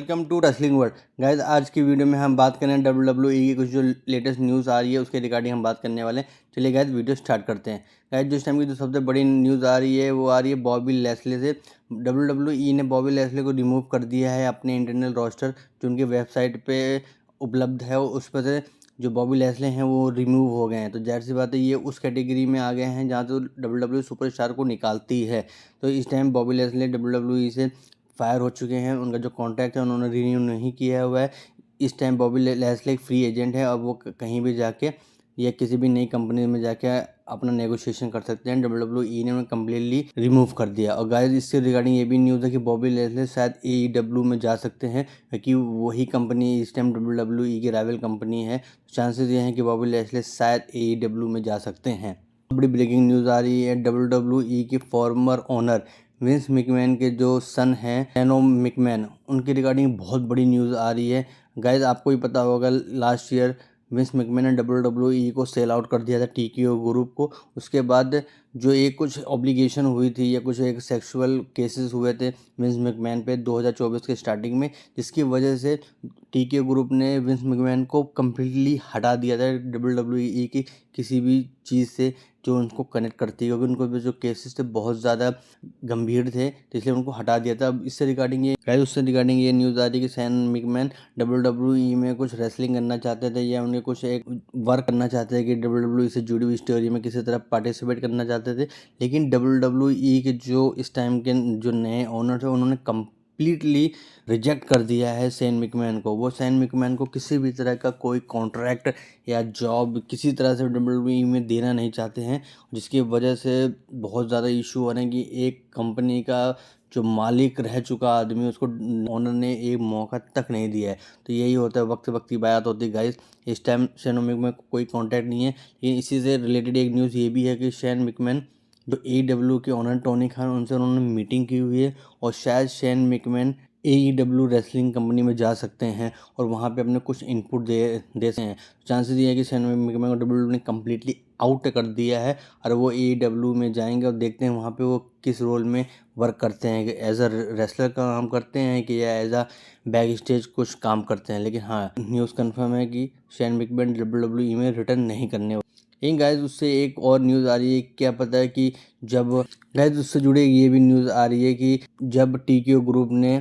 Welcome to wrestling world. Guys आज की video में हम बात करें WWE की कुछ जो लेटेस्ट न्यूज़ आ रही है उसके रिगार्डिंग हम बात करने वाले हैं। चलिए गाइज वीडियो स्टार्ट करते हैं। गाइज जिस टाइम की जो सबसे बड़ी न्यूज़ आ रही है वो आ रही है बॉबी लैस्ले से। WWE ने बॉबी लैस्ले को रिमूव कर दिया है अपने इंटरनल रोस्टर जो उनकी वेबसाइट पे उपलब्ध है, उस पर से जो बॉबी लैस्ले हैं वो रिमूव हो गए हैं। तो जाहिर सी बात है ये उस कैटेगरी में आ गए हैं जहाँ तो WWE सुपरस्टार को निकालती है। तो इस टाइम बॉबी लैस्ले WWE से फायर हो चुके हैं, उनका जो कॉन्ट्रैक्ट है उन्होंने रिन्यू नहीं किया हुआ है। इस टाइम बॉबी लैस्ले एक फ्री एजेंट है और वो कहीं भी जाके या किसी भी नई कंपनी में जाके अपना नेगोशिएशन कर सकते हैं। WWE ने उन्हें कम्प्लीटली रिमूव कर दिया। और गाइस इससे रिगार्डिंग ये भी न्यूज़ है कि बॉबी लैस्ले शायद AEW में जा सकते हैं, क्योंकि वही कंपनी इस टाइम WWE की राइवल कंपनी है। चांसेस ये हैं कि बॉबी लैस्ले शायद AEW में जा सकते हैं। बड़ी ब्रेकिंग न्यूज़ आ रही है WWE के फॉर्मर ओनर विंस मैकमैन के जो सन हैं शेन मैकमैन, उनकी रिगार्डिंग बहुत बड़ी न्यूज़ आ रही है। गाइज आपको ही पता होगा लास्ट ईयर विंस मैकमैन ने WWE को सेल आउट कर दिया था TKO ग्रुप को। उसके बाद जो एक कुछ ऑब्लिगेशन हुई थी या कुछ एक सेक्सुअल केसेस हुए थे विंस मैकमैन पे 2024 के स्टार्टिंग में, जिसकी वजह से TKO ग्रुप ने विंस मैकमैन को कम्प्लीटली हटा दिया था WWE की किसी भी चीज़ से जो उनको कनेक्ट करती है, क्योंकि उनको भी जो केसेस थे बहुत ज़्यादा गंभीर थे, तो इसलिए उनको हटा दिया था। अब इससे रिगार्डिंग ये न्यूज़ आ रही है कि शेन मैकमैन WWE में कुछ रेसलिंग करना चाहते थे या उन्हें कुछ एक वर्क करना चाहते थे कि WWE से जुड़ी हुई स्टोरी में किसी तरह पार्टिसिपेट करना चाहते थे। लेकिन WWE के जो इस टाइम के जो नए ओनर थे उन्होंने कंप्लीटली रिजेक्ट कर दिया है शेन मैकमैन को। वो शेन मैकमैन को किसी भी तरह का कोई कॉन्ट्रैक्ट या जॉब किसी तरह से WWE में देना नहीं चाहते हैं, जिसकी वजह से बहुत ज़्यादा इशू हो रहे हैं कि एक कंपनी का जो मालिक रह चुका आदमी उसको ओनर ने एक मौका तक नहीं दिया है। तो यही होता है, वक्त वक्त की बात होती है गाइस। इस टाइम शेन मैकमैन को कोई कॉन्टैक्ट नहीं है। लेकिन इसी से रिलेटेड एक न्यूज़ ये भी है कि शेन मैकमैन जो AEW के ओनर टोनी खान उनसे उन्होंने मीटिंग की हुई है और शायद Shane McMahon AEW wrestling company में जा सकते हैं और वहाँ पे अपने कुछ इनपुट दे सकते हैं। चांसेस ये है कि शेन मैकमैन को WWE ने कम्प्लीटली आउट कर दिया है और वो AEW में जाएंगे और देखते हैं वहाँ पे वो किस रोल में वर्क करते हैं, कि एज अ रेसलर का काम करते हैं कि या एज अ बैक स्टेज कुछ काम करते हैं। लेकिन हाँ, न्यूज़ कंफर्म है कि शेन मैकमैन WWE में रिटर्न नहीं करने वाले। लेकिन गाइज उससे एक और न्यूज़ आ रही है, क्या पता है कि जब गाइज उससे जुड़े ये भी न्यूज़ आ रही है कि जब TKO ग्रुप ने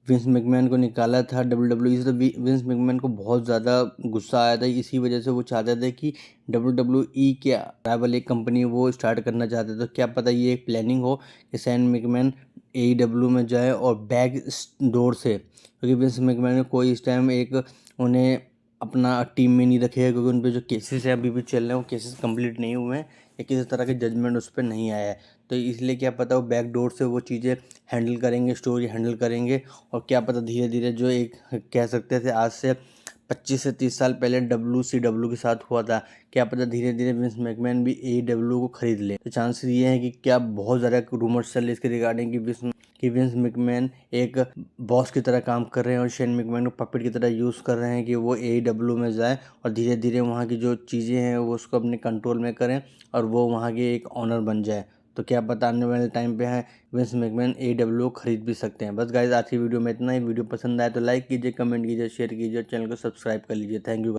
विंस मैकमैन को निकाला था WWE से, तो विंस मैकमैन को बहुत ज़्यादा गुस्सा आया था। इसी वजह से वो चाहते थे कि WWE के राइवल एक कंपनी वो स्टार्ट करना चाहते थे। तो क्या पता ये एक प्लानिंग हो कि शेन मैकमैन AEW में जाए और बैक डोर से, क्योंकि विंस मैकमैन ने कोई इस टाइम एक उन्हें अपना टीम में नहीं रखेगा, क्योंकि उन पे जो केसेस हैं अभी भी चल रहे हैं वो केसेस कंप्लीट नहीं हुए हैं या किसी तरह के जजमेंट उस पर नहीं आया है। तो इसलिए क्या पता वो बैक डोर से वो चीज़ें हैंडल करेंगे, स्टोरी हैंडल करेंगे। और क्या पता धीरे धीरे जो एक कह सकते थे आज से 25 से 30 साल पहले WCW के साथ हुआ था, क्या पता धीरे धीरे विंस मैकमैन भी AEW को खरीद ले। तो चांसेस ये है कि क्या बहुत ज़्यादा रूमर्स चल रहे इसके रिगार्डिंग कि विंस मैकमैन एक बॉस की तरह काम कर रहे हैं और शेन मैकमैन को पपेट की तरह यूज़ कर रहे हैं कि वो AEW में जाए और धीरे धीरे वहाँ की जो चीज़ें हैं वो उसको अपने कंट्रोल में करें और वो वहाँ के एक ऑनर बन जाए। तो क्या पता आने वाले टाइम पे है विंस मैकमैन AEW खरीद भी सकते हैं। बस गाइज आज की वीडियो में इतना ही। वीडियो पसंद आए तो लाइक कीजिए, कमेंट कीजिए, शेयर कीजिए और चैनल को सब्सक्राइब कर लीजिए। Thank you.